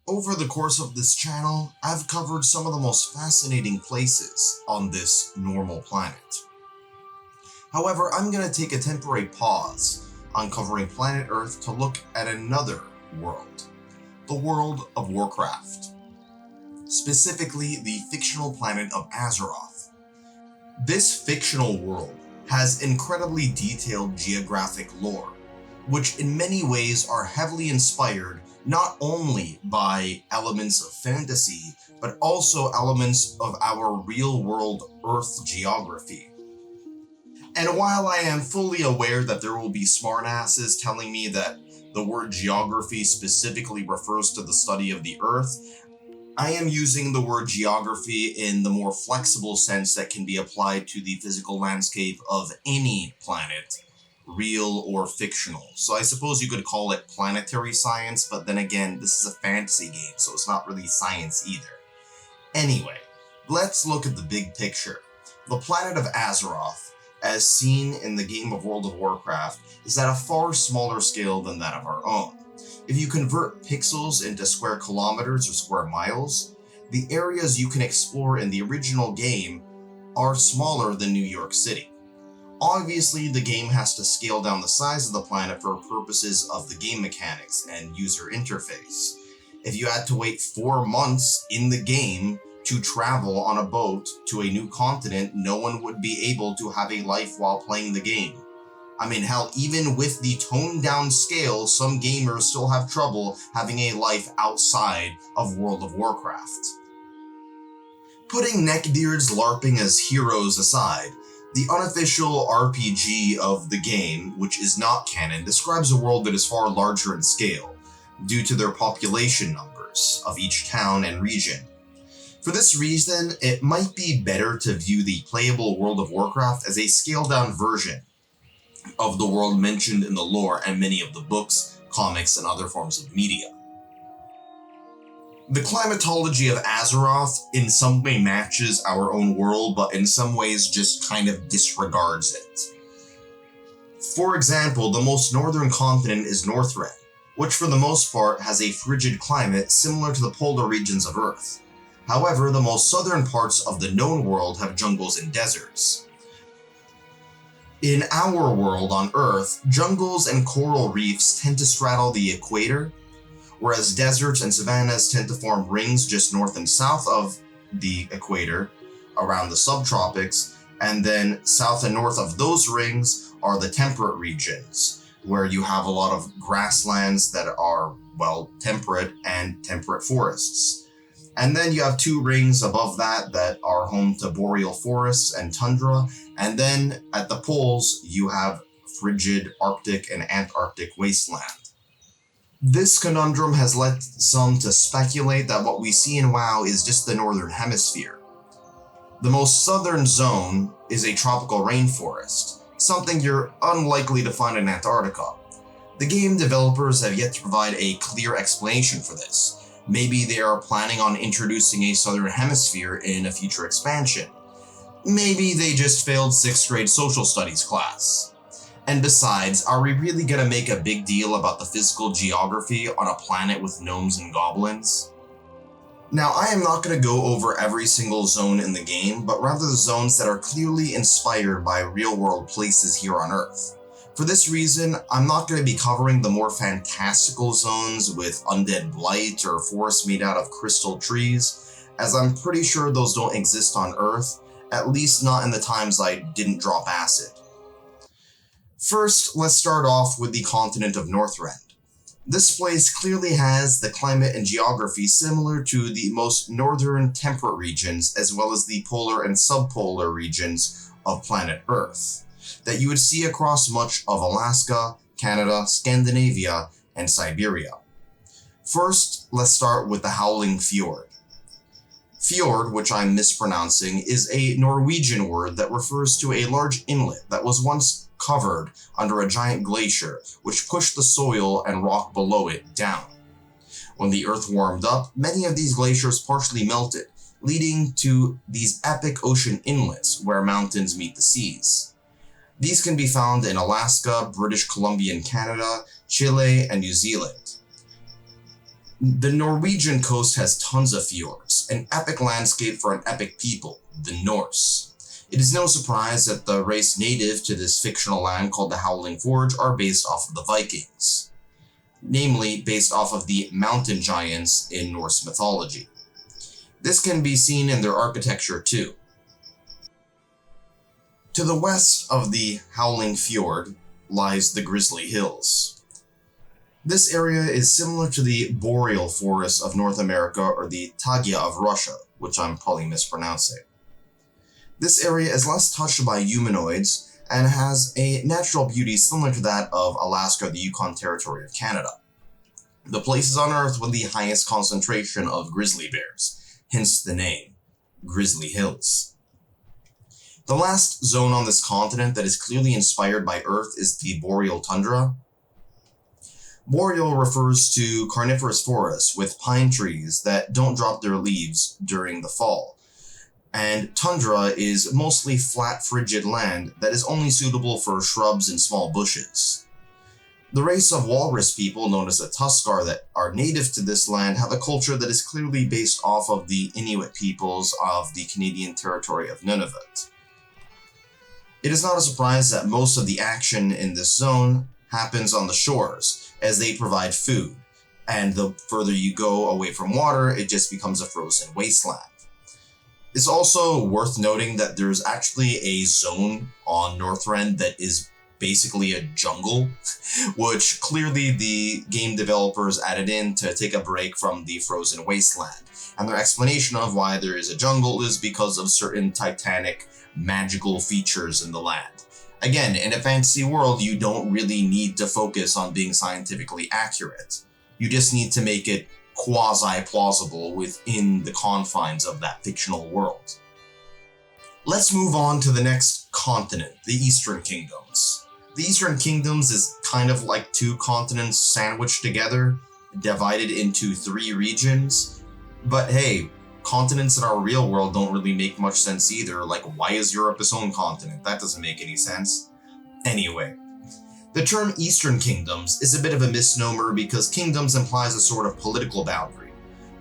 Over the course of this channel, I've covered some of the most fascinating places on this normal planet. However, I'm going to take a temporary pause on covering planet Earth to look at another world, the World of Warcraft, specifically the fictional planet of Azeroth. This fictional world has incredibly detailed geographic lore, which in many ways are heavily inspired not only by elements of fantasy, but also elements of our real-world Earth geography. And while I am fully aware that there will be smartasses telling me that the word geography specifically refers to the study of the Earth, I am using the word geography in the more flexible sense that can be applied to the physical landscape of any planet, real or fictional. So I suppose you could call it planetary science, but then again, this is a fantasy game, so it's not really science either. Anyway, let's look at the big picture. The planet of Azeroth, as seen in the game of World of Warcraft, is at a far smaller scale than that of our own. If you convert pixels into square kilometers or square miles, the areas you can explore in the original game are smaller than New York City. Obviously, the game has to scale down the size of the planet for purposes of the game mechanics and user interface. If you had to wait 4 months in the game to travel on a boat to a new continent, no one would be able to have a life while playing the game. I mean, hell, even with the toned down scale, some gamers still have trouble having a life outside of World of Warcraft. Putting neckbeards LARPing as heroes aside, the unofficial RPG of the game, which is not canon, describes a world that is far larger in scale, due to their population numbers of each town and region. For this reason, it might be better to view the playable World of Warcraft as a scaled-down version of the world mentioned in the lore and many of the books, comics, and other forms of media. The climatology of Azeroth in some way matches our own world, but in some ways just kind of disregards it. For example, the most northern continent is Northrend, which for the most part has a frigid climate similar to the polar regions of Earth. However, the most southern parts of the known world have jungles and deserts. In our world on Earth, jungles and coral reefs tend to straddle the equator, whereas deserts and savannas tend to form rings just north and south of the equator around the subtropics, and then south and north of those rings are the temperate regions, where you have a lot of grasslands that are, well, temperate and temperate forests. And then you have 2 rings above that that are home to boreal forests and tundra, and then at the poles you have frigid Arctic and Antarctic wasteland. This conundrum has led some to speculate that what we see in WoW is just the northern hemisphere. The most southern zone is a tropical rainforest, something you're unlikely to find in Antarctica. The game developers have yet to provide a clear explanation for this. Maybe they are planning on introducing a southern hemisphere in a future expansion. Maybe they just failed 6th grade social studies class. And besides, are we really gonna make a big deal about the physical geography on a planet with gnomes and goblins? Now, I am not gonna go over every single zone in the game, but rather the zones that are clearly inspired by real-world places here on Earth. For this reason, I'm not going to be covering the more fantastical zones with undead blight or forests made out of crystal trees, as I'm pretty sure those don't exist on Earth, at least not in the times I didn't drop acid. First, let's start off with the continent of Northrend. This place clearly has the climate and geography similar to the most northern temperate regions, as well as the polar and subpolar regions of planet Earth that you would see across much of Alaska, Canada, Scandinavia, and Siberia. First, let's start with the Howling Fjord. Fjord, which I'm mispronouncing, is a Norwegian word that refers to a large inlet that was once covered under a giant glacier, which pushed the soil and rock below it down. When the Earth warmed up, many of these glaciers partially melted, leading to these epic ocean inlets where mountains meet the seas. These can be found in Alaska, British Columbia in Canada, Chile, and New Zealand. The Norwegian coast has tons of fjords, an epic landscape for an epic people, the Norse. It is no surprise that the race native to this fictional land called the Howling Forge are based off of the Vikings, namely based off of the mountain giants in Norse mythology. This can be seen in their architecture too. To the west of the Howling Fjord lies the Grizzly Hills. This area is similar to the boreal forests of North America or the taiga of Russia, which I'm probably mispronouncing. This area is less touched by humanoids and has a natural beauty similar to that of Alaska or the Yukon Territory of Canada. The place is on Earth with the highest concentration of grizzly bears, hence the name, Grizzly Hills. The last zone on this continent that is clearly inspired by Earth is the boreal tundra. Boreal refers to carnivorous forests with pine trees that don't drop their leaves during the fall. And tundra is mostly flat, frigid land that is only suitable for shrubs and small bushes. The race of walrus people, known as the Tuskar, that are native to this land have a culture that is clearly based off of the Inuit peoples of the Canadian territory of Nunavut. It is not a surprise that most of the action in this zone happens on the shores, as they provide food, and the further you go away from water, it just becomes a frozen wasteland. It's also worth noting that there's actually a zone on Northrend that is basically a jungle, which clearly the game developers added in to take a break from the frozen wasteland. And their explanation of why there is a jungle is because of certain titanic magical features in the land. Again, in a fantasy world, you don't really need to focus on being scientifically accurate. You just need to make it quasi-plausible within the confines of that fictional world. Let's move on to the next continent, the Eastern Kingdoms. The Eastern Kingdoms is kind of like two continents sandwiched together, divided into 3 regions. But hey, continents in our real world don't really make much sense either. Like, why is Europe its own continent? That doesn't make any sense. Anyway, the term Eastern Kingdoms is a bit of a misnomer because kingdoms implies a sort of political boundary,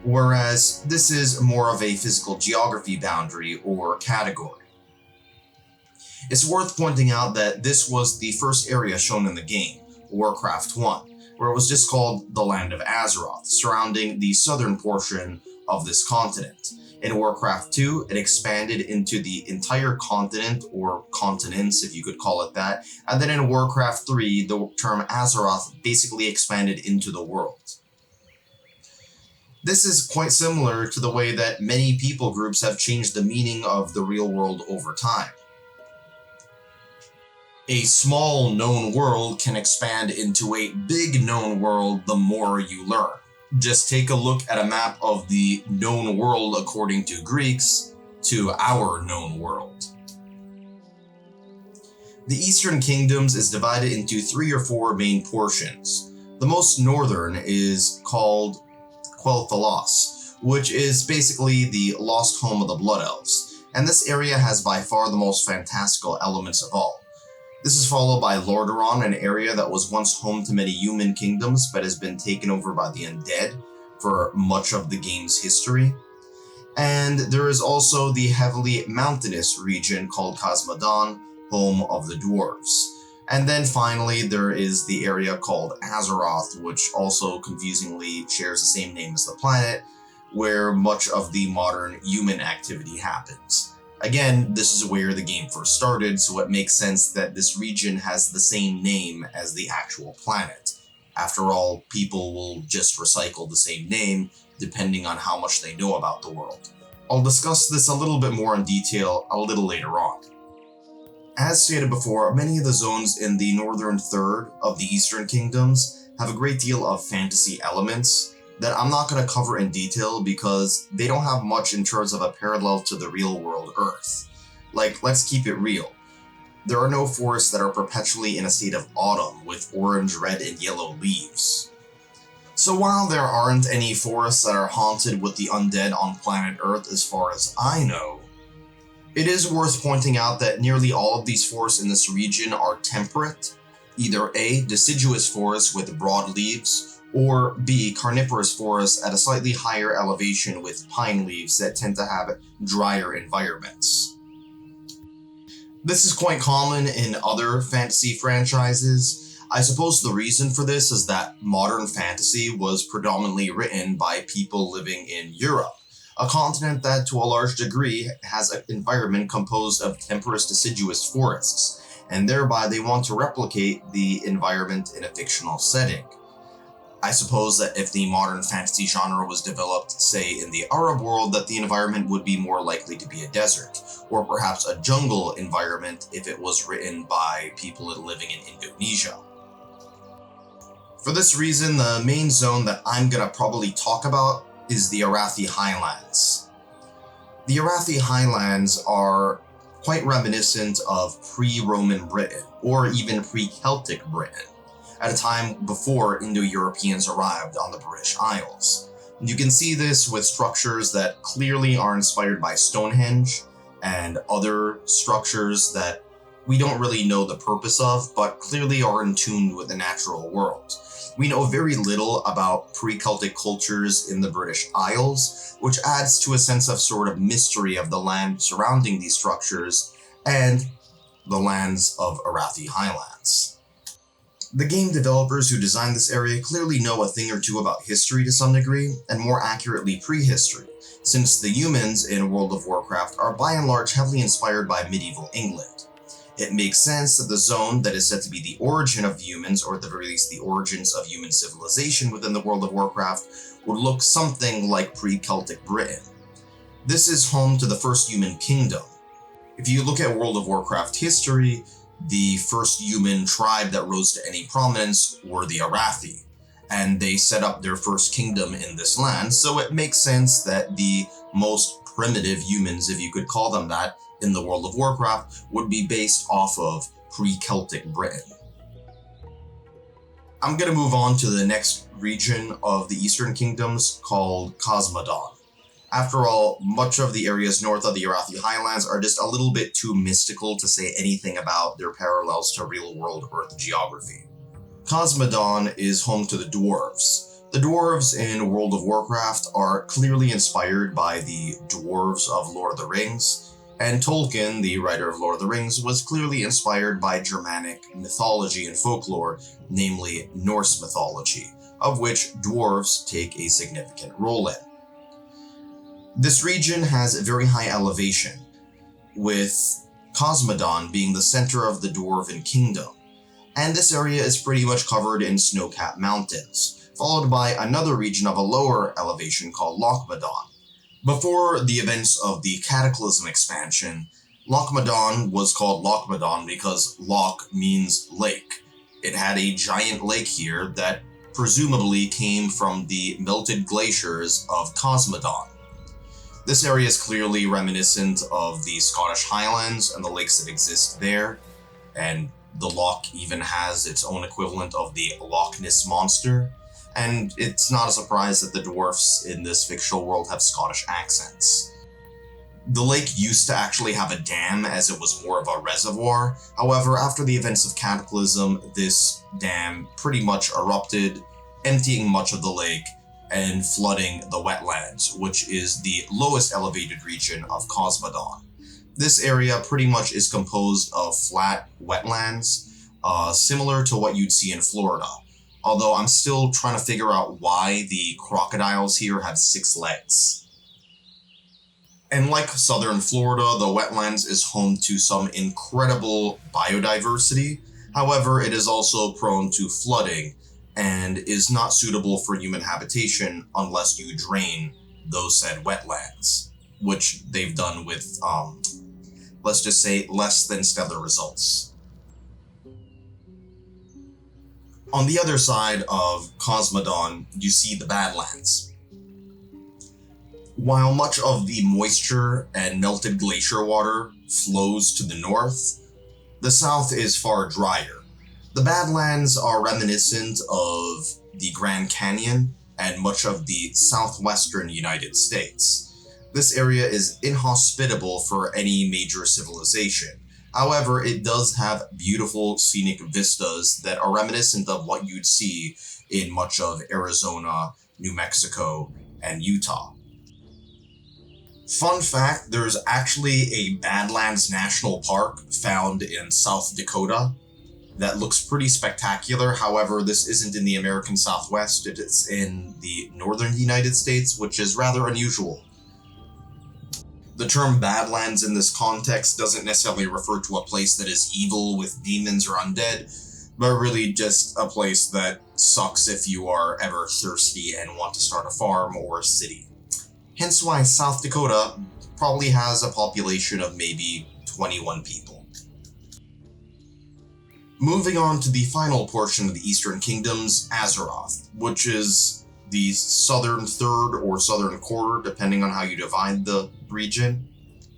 whereas this is more of a physical geography boundary or category. It's worth pointing out that this was the first area shown in the game, Warcraft 1, where it was just called the Land of Azeroth, surrounding the southern portion of this continent. In Warcraft 2, it expanded into the entire continent, or continents if you could call it that, and then in Warcraft 3, the term Azeroth basically expanded into the world. This is quite similar to the way that many people groups have changed the meaning of the real world over time. A small known world can expand into a big known world the more you learn. Just take a look at a map of the known world according to Greeks to our known world. The Eastern Kingdoms is divided into 3 or 4 main portions. The most northern is called Quel'Thalas, which is basically the lost home of the Blood Elves, and this area has by far the most fantastical elements of all. This is followed by Lordaeron, an area that was once home to many human kingdoms but has been taken over by the undead for much of the game's history. And there is also the heavily mountainous region called Khazad-dûm, home of the dwarves. And then finally there is the area called Azeroth, which also confusingly shares the same name as the planet, where much of the modern human activity happens. Again, this is where the game first started, so it makes sense that this region has the same name as the actual planet. After all, people will just recycle the same name depending on how much they know about the world. I'll discuss this a little bit more in detail a little later on. As stated before, many of the zones in the northern third of the Eastern Kingdoms have a great deal of fantasy elements that I'm not going to cover in detail because they don't have much in terms of a parallel to the real world Earth. Like, let's keep it real. There are no forests that are perpetually in a state of autumn with orange, red, and yellow leaves. So while there aren't any forests that are haunted with the undead on planet Earth as far as I know, it is worth pointing out that nearly all of these forests in this region are temperate, either A, deciduous forests with broad leaves, or B, carnivorous forests at a slightly higher elevation with pine leaves that tend to have drier environments. This is quite common in other fantasy franchises. I suppose the reason for this is that modern fantasy was predominantly written by people living in Europe, a continent that to a large degree has an environment composed of temperate deciduous forests, and thereby they want to replicate the environment in a fictional setting. I suppose that if the modern fantasy genre was developed, say, in the Arab world, that the environment would be more likely to be a desert, or perhaps a jungle environment if it was written by people living in Indonesia. For this reason, the main zone that I'm gonna probably talk about is the Arathi Highlands. The Arathi Highlands are quite reminiscent of pre-Roman Britain, or even pre-Celtic Britain, at a time before Indo-Europeans arrived on the British Isles. You can see this with structures that clearly are inspired by Stonehenge and other structures that we don't really know the purpose of, but clearly are in tune with the natural world. We know very little about pre-Celtic cultures in the British Isles, which adds to a sense of sort of mystery of the land surrounding these structures and the lands of Arathi Highlands. The game developers who designed this area clearly know a thing or two about history to some degree, and more accurately prehistory, since the humans in World of Warcraft are by and large heavily inspired by medieval England. It makes sense that the zone that is said to be the origin of humans, or at the very least the origins of human civilization within the World of Warcraft, would look something like pre-Celtic Britain. This is home to the first human kingdom. If you look at World of Warcraft history, the first human tribe that rose to any prominence were the Arathi, and they set up their first kingdom in this land, so it makes sense that the most primitive humans, if you could call them that, in the World of Warcraft would be based off of pre-Celtic Britain. I'm going to move on to the next region of the Eastern Kingdoms called Cosmodon. After all, much of the areas north of the Arathi Highlands are just a little bit too mystical to say anything about their parallels to real-world Earth geography. Cosmodon is home to the dwarves. The dwarves in World of Warcraft are clearly inspired by the dwarves of Lord of the Rings, and Tolkien, the writer of Lord of the Rings, was clearly inspired by Germanic mythology and folklore, namely Norse mythology, of which dwarves take a significant role in. This region has a very high elevation, with Cosmodon being the center of the Dwarven Kingdom, and this area is pretty much covered in snow-capped mountains, followed by another region of a lower elevation called Lochmadon. Before the events of the Cataclysm expansion, Lochmadon was called Lochmadon because Loch means lake. It had a giant lake here that presumably came from the melted glaciers of Cosmodon. This area is clearly reminiscent of the Scottish Highlands and the lakes that exist there, and the loch even has its own equivalent of the Loch Ness Monster. And it's not a surprise that the dwarfs in this fictional world have Scottish accents. The lake used to actually have a dam, as it was more of a reservoir. However, after the events of Cataclysm, this dam pretty much erupted, emptying much of the lake and flooding the wetlands, which is the lowest elevated region of Cosmodon. This area pretty much is composed of flat wetlands, similar to what you'd see in Florida. Although I'm still trying to figure out why the crocodiles here have 6 legs. And like southern Florida, the wetlands is home to some incredible biodiversity. However, it is also prone to flooding and is not suitable for human habitation unless you drain those said wetlands, which they've done with, let's just say, less than stellar results. On the other side of Cosmodon, you see the Badlands. While much of the moisture and melted glacier water flows to the north, the south is far drier. The Badlands are reminiscent of the Grand Canyon and much of the southwestern United States. This area is inhospitable for any major civilization. However, it does have beautiful scenic vistas that are reminiscent of what you'd see in much of Arizona, New Mexico, and Utah. Fun fact, there's actually a Badlands National Park found in South Dakota that looks pretty spectacular. However, this isn't in the American Southwest, it is in the northern United States, which is rather unusual. The term Badlands in this context doesn't necessarily refer to a place that is evil with demons or undead, but really just a place that sucks if you are ever thirsty and want to start a farm or a city. Hence why South Dakota probably has a population of maybe 21 people. Moving on to the final portion of the Eastern Kingdoms, Azeroth, which is the southern third or southern quarter, depending on how you divide the region.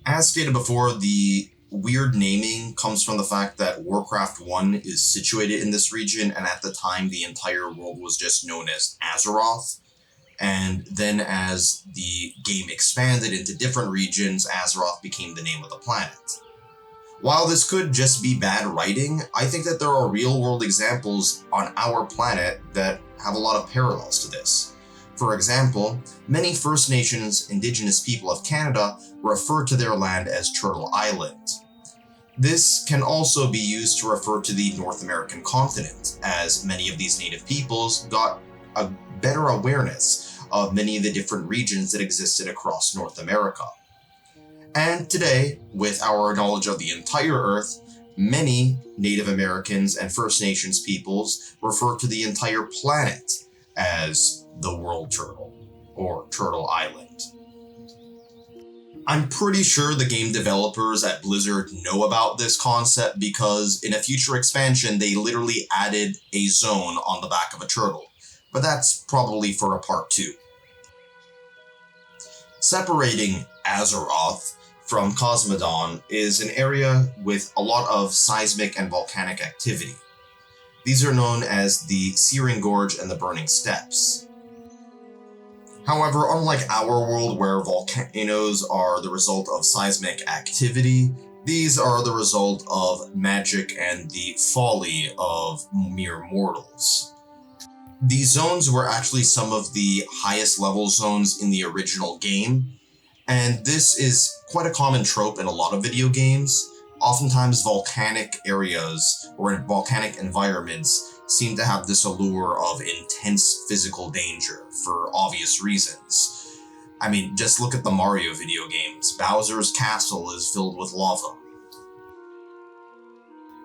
As stated before, the weird naming comes from the fact that Warcraft 1 is situated in this region, and at the time the entire world was just known as Azeroth. And then as the game expanded into different regions, Azeroth became the name of the planet. While this could just be bad writing, I think that there are real-world examples on our planet that have a lot of parallels to this. For example, many First Nations Indigenous people of Canada refer to their land as Turtle Island. This can also be used to refer to the North American continent, as many of these native peoples got a better awareness of many of the different regions that existed across North America. And today, with our knowledge of the entire Earth, many Native Americans and First Nations peoples refer to the entire planet as the World Turtle, or Turtle Island. I'm pretty sure the game developers at Blizzard know about this concept because in a future expansion they literally added a zone on the back of a turtle, but that's probably for a part 2. Separating Azeroth from Cosmodon is an area with a lot of seismic and volcanic activity. These are known as the Searing Gorge and the Burning Steppes. However, unlike our world where volcanoes are the result of seismic activity, these are the result of magic and the folly of mere mortals. These zones were actually some of the highest level zones in the original game, and this is quite a common trope in a lot of video games. Oftentimes volcanic areas or volcanic environments seem to have this allure of intense physical danger for obvious reasons. I mean, just look at the Mario video games. Bowser's castle is filled with lava.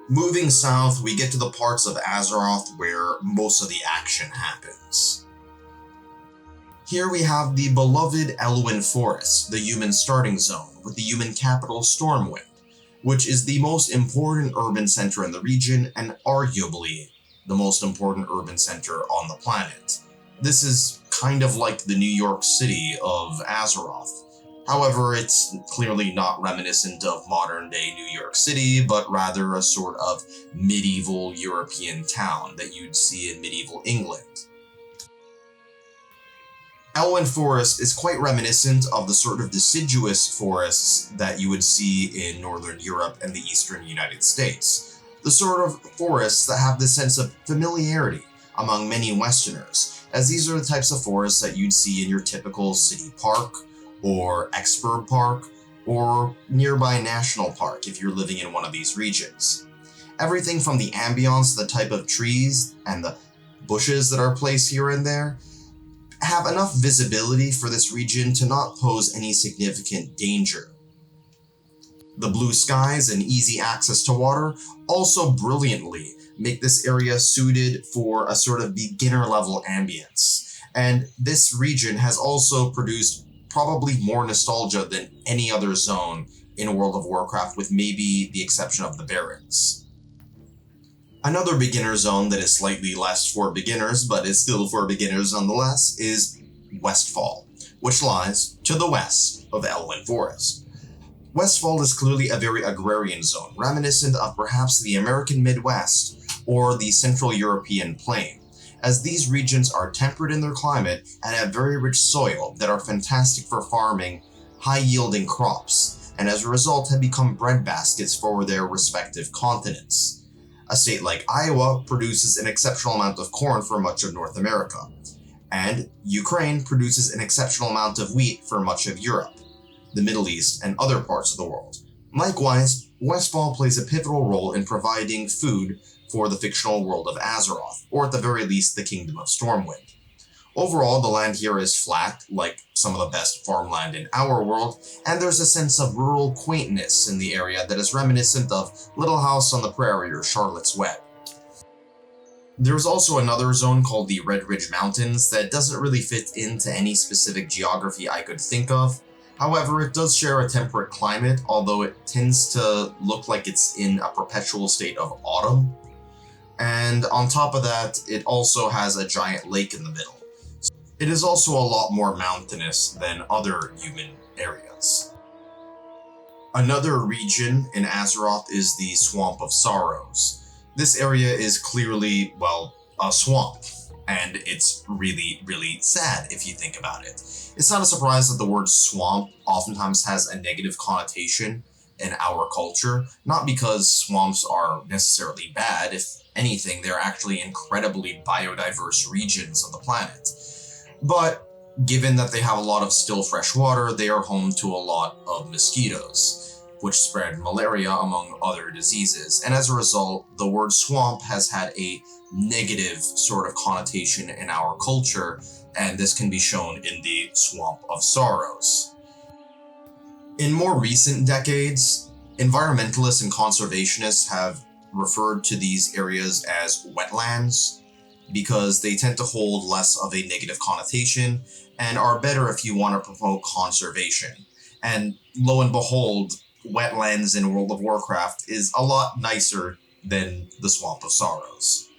Moving south, we get to the parts of Azeroth where most of the action happens. Here we have the beloved Elwynn Forest, the human starting zone, with the human capital Stormwind, which is the most important urban center in the region and arguably the most important urban center on the planet. This is kind of like the New York City of Azeroth. However, it's clearly not reminiscent of modern-day New York City, but rather a sort of medieval European town that you'd see in medieval England. Elwynn Forest is quite reminiscent of the sort of deciduous forests that you would see in Northern Europe and the Eastern United States. The sort of forests that have this sense of familiarity among many Westerners, as these are the types of forests that you'd see in your typical city park, or expert park, or nearby national park if you're living in one of these regions. Everything from the ambience, the type of trees, and the bushes that are placed here and there have enough visibility for this region to not pose any significant danger. The blue skies and easy access to water also brilliantly make this area suited for a sort of beginner level ambience. And this region has also produced probably more nostalgia than any other zone in World of Warcraft, with maybe the exception of the Barrens. Another beginner zone that is slightly less for beginners, but is still for beginners nonetheless, is Westfall, which lies to the west of Elwynn Forest. Westfall is clearly a very agrarian zone, reminiscent of perhaps the American Midwest or the Central European Plain, as these regions are temperate in their climate and have very rich soil that are fantastic for farming high-yielding crops, and as a result have become breadbaskets for their respective continents. A state like Iowa produces an exceptional amount of corn for much of North America, and Ukraine produces an exceptional amount of wheat for much of Europe, the Middle East, and other parts of the world. Likewise, Westfall plays a pivotal role in providing food for the fictional world of Azeroth, or at the very least the Kingdom of Stormwind. Overall, the land here is flat, like some of the best farmland in our world, and there's a sense of rural quaintness in the area that is reminiscent of Little House on the Prairie or Charlotte's Web. There's also another zone called the Red Ridge Mountains that doesn't really fit into any specific geography I could think of. However, it does share a temperate climate, although it tends to look like it's in a perpetual state of autumn. And on top of that, it also has a giant lake in the middle. It is also a lot more mountainous than other human areas. Another region in Azeroth is the Swamp of Sorrows. This area is clearly, well, a swamp, and it's really, really sad if you think about it. It's not a surprise that the word swamp oftentimes has a negative connotation in our culture, not because swamps are necessarily bad. If anything, they're actually incredibly biodiverse regions of the planet. But given that they have a lot of still fresh water, they are home to a lot of mosquitoes, which spread malaria among other diseases. And as a result, the word swamp has had a negative sort of connotation in our culture, and this can be shown in the Swamp of Sorrows. In more recent decades, environmentalists and conservationists have referred to these areas as wetlands, because they tend to hold less of a negative connotation and are better if you want to promote conservation. And lo and behold, wetlands in World of Warcraft is a lot nicer than the Swamp of Sorrows.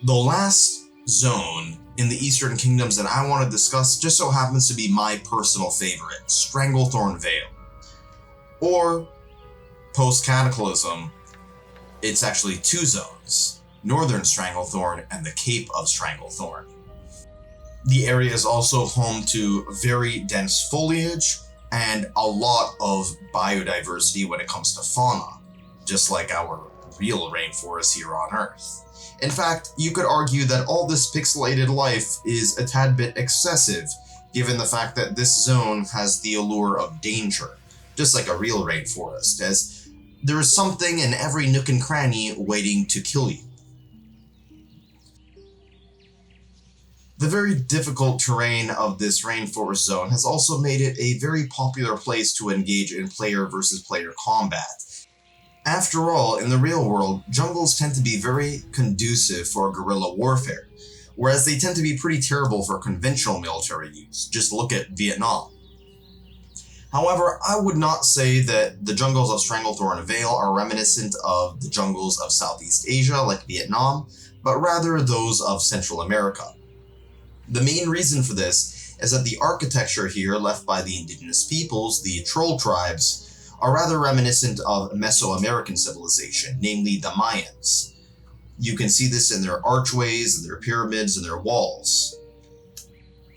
The last zone in the Eastern Kingdoms that I want to discuss just so happens to be my personal favorite, Stranglethorn Vale. Or, post-Cataclysm, it's actually two zones. Northern Stranglethorn and the Cape of Stranglethorn. The area is also home to very dense foliage and a lot of biodiversity when it comes to fauna, just like our real rainforest here on Earth. In fact, you could argue that all this pixelated life is a tad bit excessive, given the fact that this zone has the allure of danger, just like a real rainforest, as there is something in every nook and cranny waiting to kill you. The very difficult terrain of this rainforest zone has also made it a very popular place to engage in player versus player combat. After all, in the real world, jungles tend to be very conducive for guerrilla warfare, whereas they tend to be pretty terrible for conventional military use. Just look at Vietnam. However, I would not say that the jungles of Stranglethorn Vale are reminiscent of the jungles of Southeast Asia like Vietnam, but rather those of Central America. The main reason for this is that the architecture here left by the indigenous peoples, the Troll tribes, are rather reminiscent of Mesoamerican civilization, namely the Mayans. You can see this in their archways, and their pyramids, and their walls.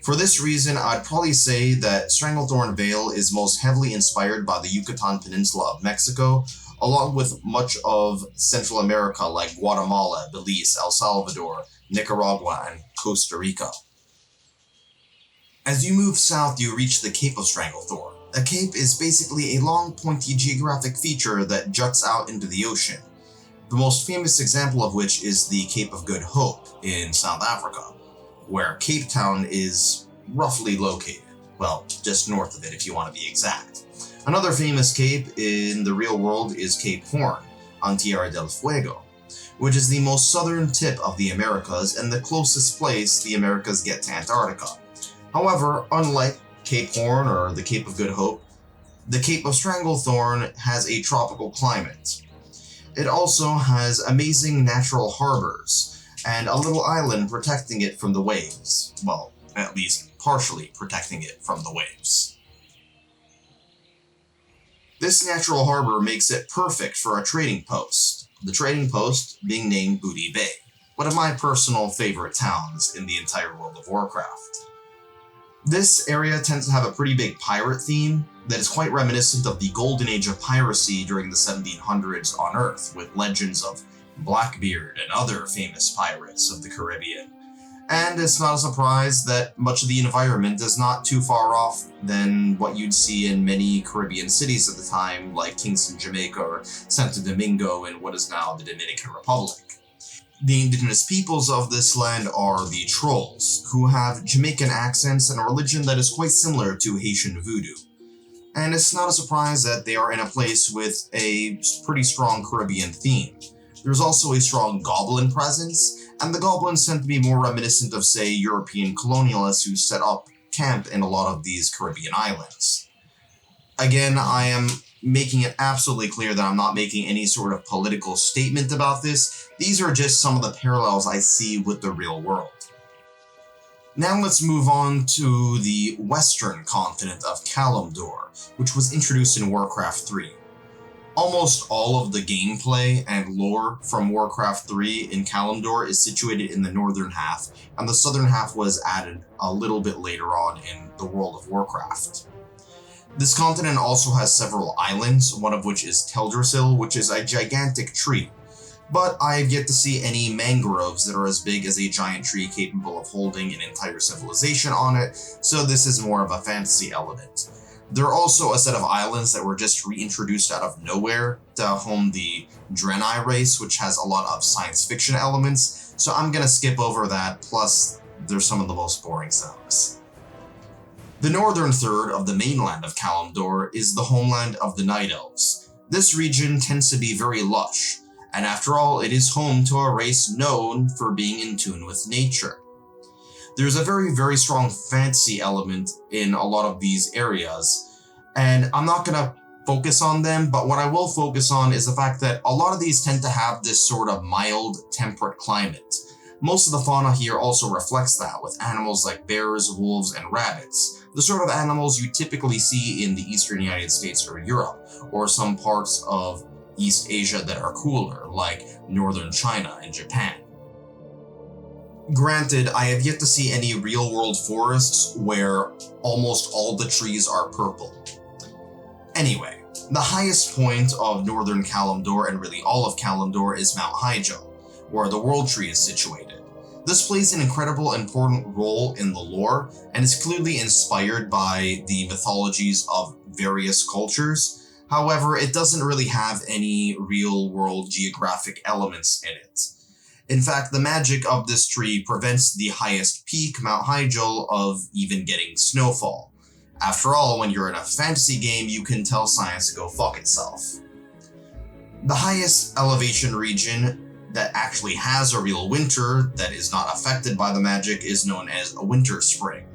For this reason, I'd probably say that Stranglethorn Vale is most heavily inspired by the Yucatan Peninsula of Mexico, along with much of Central America like Guatemala, Belize, El Salvador, Nicaragua, and Costa Rica. As you move south, you reach the Cape of Stranglethorn. A cape is basically a long, pointy geographic feature that juts out into the ocean, the most famous example of which is the Cape of Good Hope in South Africa, where Cape Town is roughly located. Well, just north of it if you want to be exact. Another famous cape in the real world is Cape Horn, on Tierra del Fuego, which is the most southern tip of the Americas and the closest place the Americas get to Antarctica. However, unlike Cape Horn or the Cape of Good Hope, the Cape of Stranglethorn has a tropical climate. It also has amazing natural harbors and a little island protecting it from the waves. Well, at least partially protecting it from the waves. This natural harbor makes it perfect for a trading post, the trading post being named Booty Bay, one of my personal favorite towns in the entire World of Warcraft. This area tends to have a pretty big pirate theme that is quite reminiscent of the golden age of piracy during the 1700s on Earth, with legends of Blackbeard and other famous pirates of the Caribbean. And it's not a surprise that much of the environment is not too far off than what you'd see in many Caribbean cities at the time, like Kingston, Jamaica, or Santo Domingo in what is now the Dominican Republic. The indigenous peoples of this land are the Trolls, who have Jamaican accents and a religion that is quite similar to Haitian voodoo. And it's not a surprise that they are in a place with a pretty strong Caribbean theme. There's also a strong goblin presence, and the goblins tend to be more reminiscent of, say, European colonialists who set up camp in a lot of these Caribbean islands. Again, I am making it absolutely clear that I'm not making any sort of political statement about this. These are just some of the parallels I see with the real world. Now let's move on to the western continent of Kalimdor, which was introduced in Warcraft 3. Almost all of the gameplay and lore from Warcraft 3 in Kalimdor is situated in the northern half, and the southern half was added a little bit later on in the World of Warcraft. This continent also has several islands, one of which is Teldrassil, which is a gigantic tree. But I have yet to see any mangroves that are as big as a giant tree capable of holding an entire civilization on it, so this is more of a fantasy element. There are also a set of islands that were just reintroduced out of nowhere to home the Draenei race, which has a lot of science fiction elements, so I'm gonna skip over that, plus they're some of the most boring sounds. The northern third of the mainland of Kalimdor is the homeland of the Night Elves. This region tends to be very lush, and after all, it is home to a race known for being in tune with nature. There's a very strong fantasy element in a lot of these areas, and I'm not going to focus on them, but what I will focus on is the fact that a lot of these tend to have this sort of mild, temperate climate. Most of the fauna here also reflects that, with animals like bears, wolves, and rabbits, the sort of animals you typically see in the eastern United States or Europe, or some parts of East Asia that are cooler, like northern China and Japan. Granted, I have yet to see any real-world forests where almost all the trees are purple. Anyway, the highest point of northern Kalimdor, and really all of Kalimdor, is Mount Hyjal, where the World Tree is situated. This plays an incredible important role in the lore, and is clearly inspired by the mythologies of various cultures. However, it doesn't really have any real-world geographic elements in it. In fact, the magic of this tree prevents the highest peak, Mount Hyjal, of even getting snowfall. After all, when you're in a fantasy game, you can tell science to go fuck itself. The highest elevation region that actually has a real winter that is not affected by the magic is known as a winter spring.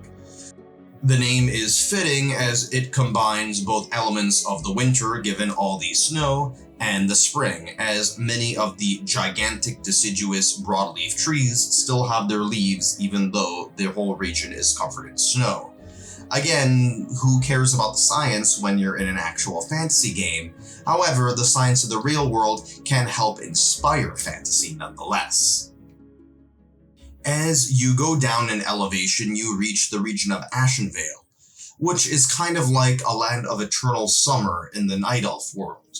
The name is fitting as it combines both elements of the winter, given all the snow, and the spring, as many of the gigantic deciduous broadleaf trees still have their leaves even though the whole region is covered in snow. Again, who cares about the science when you're in an actual fantasy game? However, the science of the real world can help inspire fantasy nonetheless. As you go down in elevation, you reach the region of Ashenvale, which is kind of like a land of eternal summer in the Night Elf world.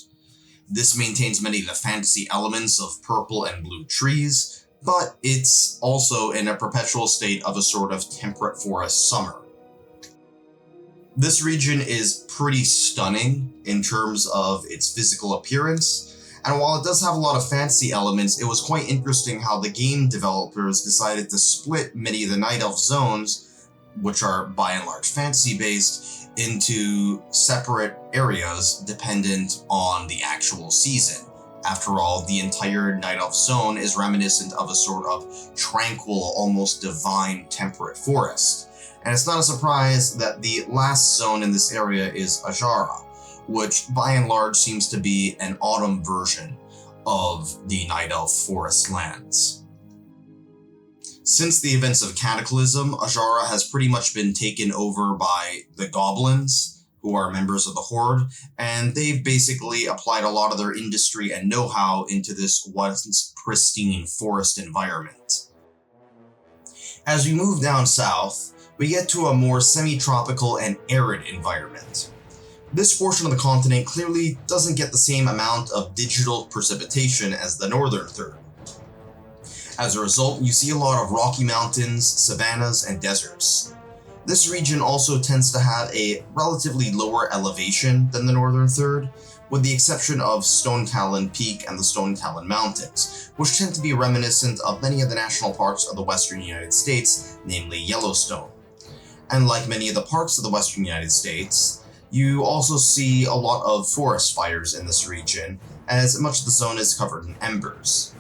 This maintains many of the fantasy elements of purple and blue trees, but it's also in a perpetual state of a sort of temperate forest summer. This region is pretty stunning in terms of its physical appearance, and while it does have a lot of fantasy elements, it was quite interesting how the game developers decided to split many of the Night Elf zones, which are by and large fantasy based, into separate areas dependent on the actual season. After all, the entire Night Elf zone is reminiscent of a sort of tranquil, almost divine temperate forest. And it's not a surprise that the last zone in this area is Azshara, which by and large seems to be an autumn version of the Night Elf forest lands. Since the events of Cataclysm, Azshara has pretty much been taken over by the goblins, who are members of the Horde, and they've basically applied a lot of their industry and know-how into this once pristine forest environment. As we move down south, we get to a more semi-tropical and arid environment. This portion of the continent clearly doesn't get the same amount of digital precipitation as the northern third. As a result, you see a lot of rocky mountains, savannas, and deserts. This region also tends to have a relatively lower elevation than the northern third, with the exception of Stone Talon Peak and the Stone Talon Mountains, which tend to be reminiscent of many of the national parks of the western United States, namely Yellowstone. And like many of the parks of the western United States, you also see a lot of forest fires in this region, as much of the zone is covered in embers.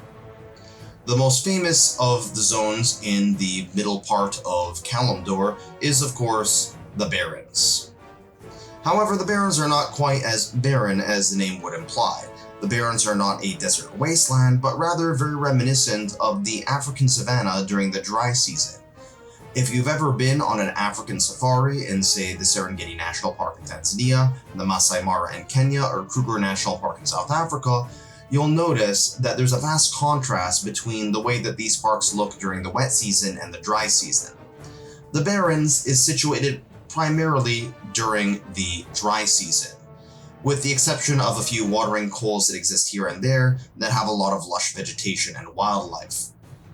The most famous of the zones in the middle part of Kalimdor is, of course, the Barrens. However, the Barrens are not quite as barren as the name would imply. The Barrens are not a desert wasteland, but rather very reminiscent of the African savanna during the dry season. If you've ever been on an African safari in, say, the Serengeti National Park in Tanzania, the Masai Mara in Kenya, or Kruger National Park in South Africa, you'll notice that there's a vast contrast between the way that these parks look during the wet season and the dry season. The Barrens is situated primarily during the dry season, with the exception of a few watering holes that exist here and there that have a lot of lush vegetation and wildlife.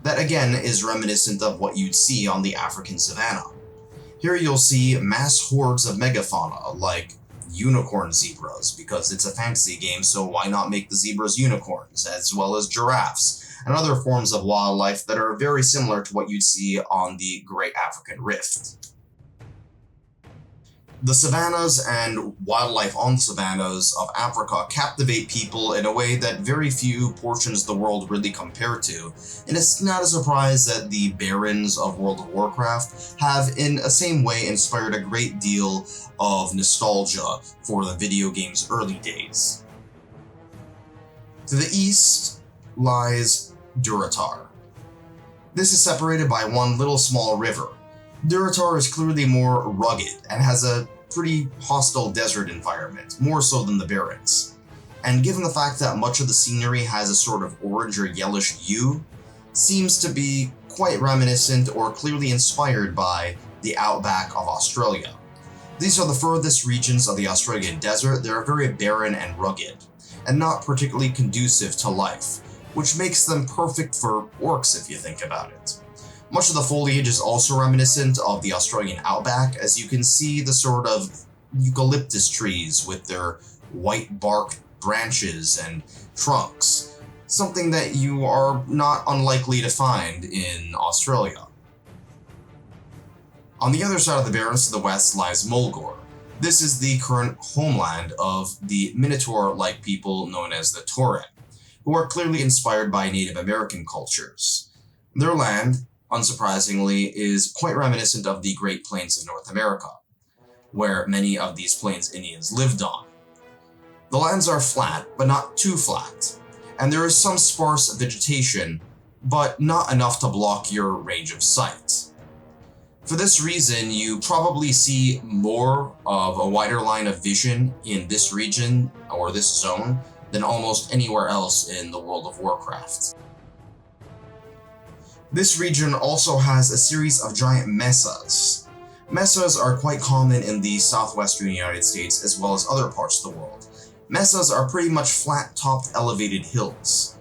That again is reminiscent of what you'd see on the African savanna. Here you'll see mass hordes of megafauna like unicorn zebras, because it's a fantasy game, so why not make the zebras unicorns, as well as giraffes, and other forms of wildlife that are very similar to what you'd see on the Great African Rift. The savannas and wildlife on savannas of Africa captivate people in a way that very few portions of the world really compare to, and it's not a surprise that the Barrens of World of Warcraft have in the same way inspired a great deal of nostalgia for the video game's early days. To the east lies Durotar. This is separated by one little small river. Durotar is clearly more rugged and has a pretty hostile desert environment, more so than the Barrens. And given the fact that much of the scenery has a sort of orange or yellowish hue, seems to be quite reminiscent or clearly inspired by the outback of Australia. These are the furthest regions of the Australian desert that are very barren and rugged, and not particularly conducive to life, which makes them perfect for orcs if you think about it. Much of the foliage is also reminiscent of the Australian outback, as you can see the sort of eucalyptus trees with their white bark branches and trunks, something that you are not unlikely to find in Australia. On the other side of the Barrens to the west lies Mulgore. This is the current homeland of the Minotaur-like people known as the Tauren, who are clearly inspired by Native American cultures. Their land, unsurprisingly, is quite reminiscent of the Great Plains of North America, where many of these Plains Indians lived on. The lands are flat, but not too flat, and there is some sparse vegetation, but not enough to block your range of sight. For this reason, you probably see more of a wider line of vision in this region, or this zone, than almost anywhere else in the World of Warcraft. This region also has a series of giant mesas. Mesas are quite common in the southwestern United States as well as other parts of the world. Mesas are pretty much flat-topped elevated hills.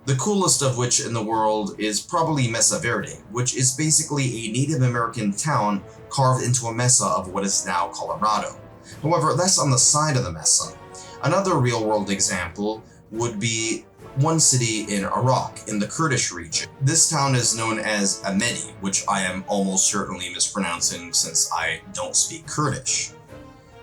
The coolest of which in the world is probably Mesa Verde, which is basically a Native American town carved into a mesa of what is now Colorado. However, that's on the side of the mesa. Another real-world example would be one city in Iraq, in the Kurdish region. This town is known as Amedi, which I am almost certainly mispronouncing since I don't speak Kurdish.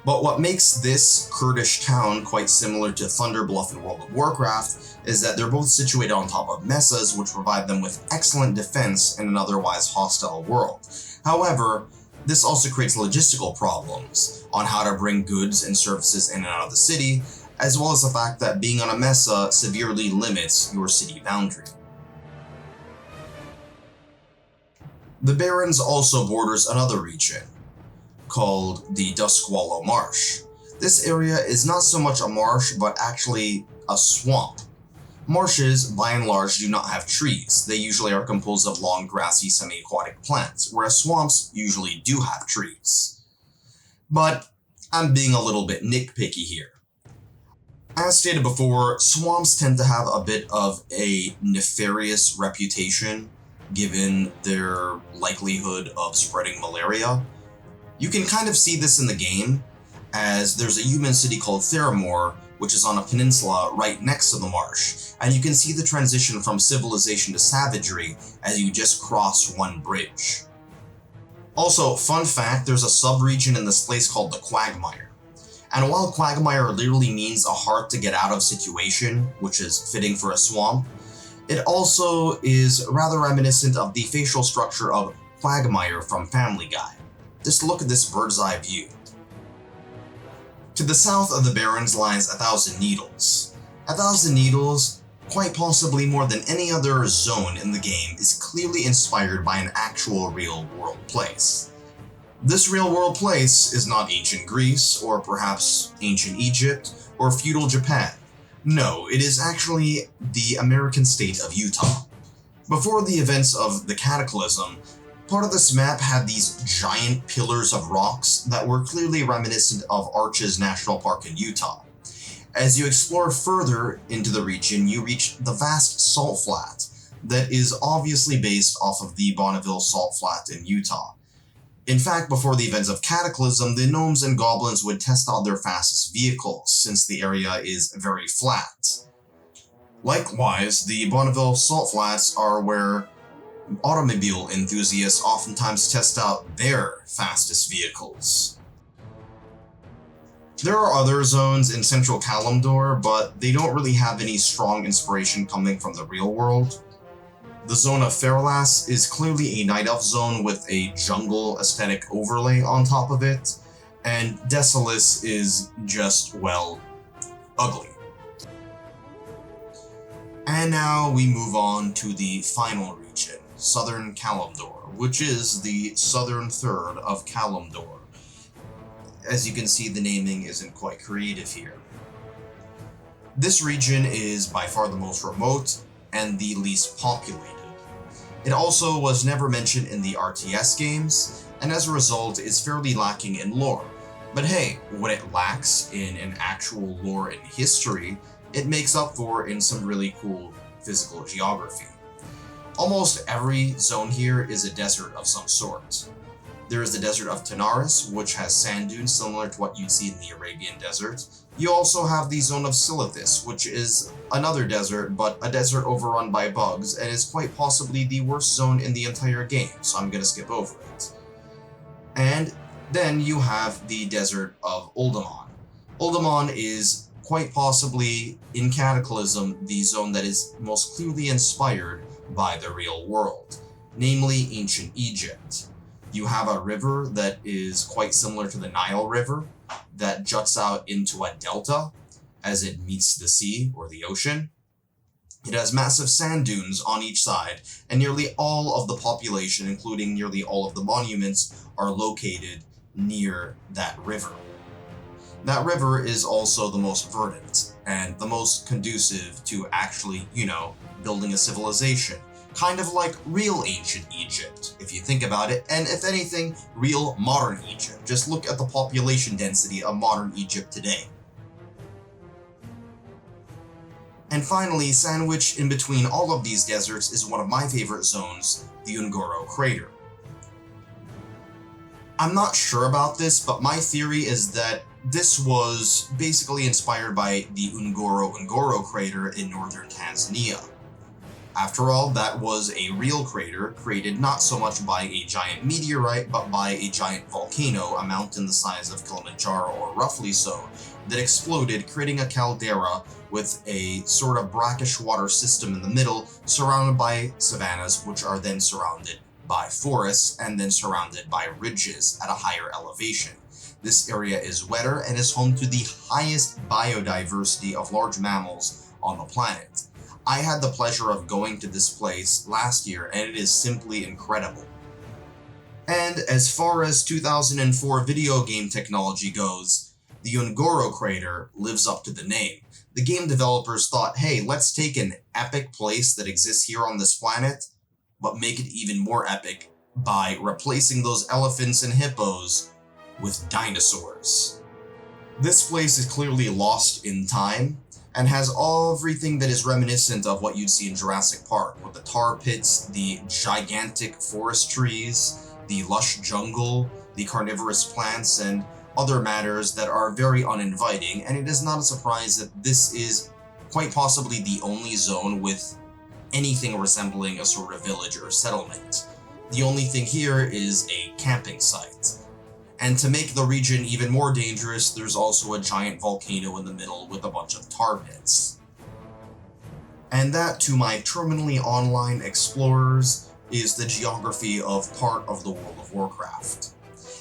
But what makes this Kurdish town quite similar to Thunderbluff in World of Warcraft is that they're both situated on top of mesas, which provide them with excellent defense in an otherwise hostile world. However, this also creates logistical problems on how to bring goods and services in and out of the city, as well as the fact that being on a mesa severely limits your city boundary. The Barrens also borders another region, called the Duskwallow Marsh. This area is not so much a marsh, but actually a swamp, Marshes, by and large, do not have trees. They usually are composed of long, grassy, semi-aquatic plants, whereas swamps usually do have trees. But I'm being a little bit nitpicky here. As stated before, swamps tend to have a bit of a nefarious reputation, given their likelihood of spreading malaria. You can kind of see this in the game, as there's a human city called Theramore, which is on a peninsula right next to the marsh, and you can see the transition from civilization to savagery as you just cross one bridge. Also, fun fact, there's a sub-region in this place called the Quagmire. And while Quagmire literally means a hard to get out of situation, which is fitting for a swamp, it also is rather reminiscent of the facial structure of Quagmire from Family Guy. Just look at this bird's eye view. To the south of the Barrens lies 1,000 Needles. 1,000 Needles, quite possibly more than any other zone in the game, is clearly inspired by an actual real-world place. This real-world place is not ancient Greece, or perhaps ancient Egypt, or feudal Japan. No, it is actually the American state of Utah. Before the events of the Cataclysm, part of this map had these giant pillars of rocks that were clearly reminiscent of Arches National Park in Utah. As you explore further into the region, you reach the vast salt flat that is obviously based off of the Bonneville Salt Flat in Utah. In fact, before the events of Cataclysm, the gnomes and goblins would test out their fastest vehicles, since the area is very flat. Likewise, the Bonneville Salt Flats are where automobile enthusiasts oftentimes test out their fastest vehicles. There are other zones in central Kalimdor, but they don't really have any strong inspiration coming from the real world. The zone of Ferlas is clearly a night elf zone with a jungle aesthetic overlay on top of it, and Desolus is just, well, ugly. And now we move on to the final region, Southern Kalimdor, which is the southern third of Kalimdor. As you can see, the naming isn't quite creative here. This region is by far the most remote and the least populated. It also was never mentioned in the RTS games, and as a result is fairly lacking in lore. But hey, what it lacks in an actual lore and history, it makes up for in some really cool physical geography. Almost every zone here is a desert of some sort. There is the desert of Tanaris, which has sand dunes similar to what you'd see in the Arabian desert. You also have the zone of Silithis, which is another desert, but a desert overrun by bugs, and is quite possibly the worst zone in the entire game, so I'm gonna skip over it. And then you have the desert of Uldamon. Uldamon is quite possibly, in Cataclysm, the zone that is most clearly inspired by the real world, namely ancient Egypt. You have a river that is quite similar to the Nile River that juts out into a delta as it meets the sea or the ocean. It has massive sand dunes on each side, and nearly all of the population, including nearly all of the monuments, are located near that river. That river is also the most verdant and the most conducive to actually, building a civilization. Kind of like real ancient Egypt, if you think about it, and if anything, real modern Egypt. Just look at the population density of modern Egypt today. And finally, sandwiched in between all of these deserts is one of my favorite zones, the Ungoro Crater. I'm not sure about this, but my theory is that this was basically inspired by the Ngoro crater in northern Tanzania. After all, that was a real crater created not so much by a giant meteorite, but by a giant volcano, a mountain the size of Kilimanjaro or roughly so, that exploded, creating a caldera with a sort of brackish water system in the middle, surrounded by savannas, which are then surrounded by forests, and then surrounded by ridges at a higher elevation. This area is wetter and is home to the highest biodiversity of large mammals on the planet. I had the pleasure of going to this place last year, and it is simply incredible. And as far as 2004 video game technology goes, The Ungoro crater lives up to the name. The game developers thought, hey, let's take an epic place that exists here on this planet, but make it even more epic by replacing those elephants and hippos with dinosaurs. This place is clearly lost in time, and has everything that is reminiscent of what you'd see in Jurassic Park, with the tar pits, the gigantic forest trees, the lush jungle, the carnivorous plants, and other matters that are very uninviting, and it is not a surprise that this is quite possibly the only zone with anything resembling a sort of village or settlement. The only thing here is a camping site. And to make the region even more dangerous, there's also a giant volcano in the middle with a bunch of tar pits. And that, to my terminally online explorers, is the geography of part of the World of Warcraft.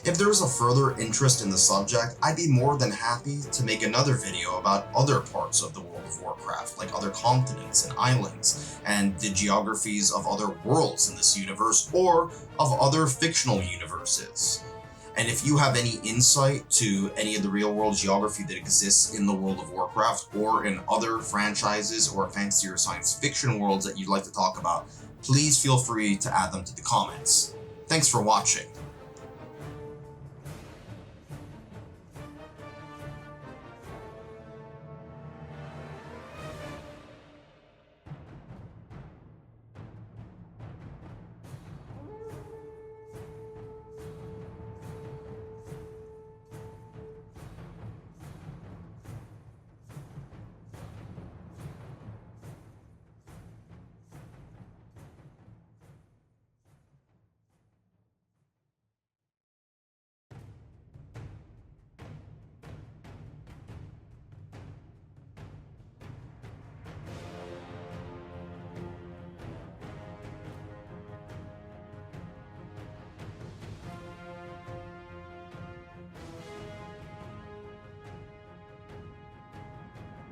If there is a further interest in the subject, I'd be more than happy to make another video about other parts of the World of Warcraft, like other continents and islands, and the geographies of other worlds in this universe, or of other fictional universes. And if you have any insight to any of the real-world geography that exists in the World of Warcraft, or in other franchises or fantasy or science fiction worlds that you'd like to talk about, please feel free to add them to the comments. Thanks for watching.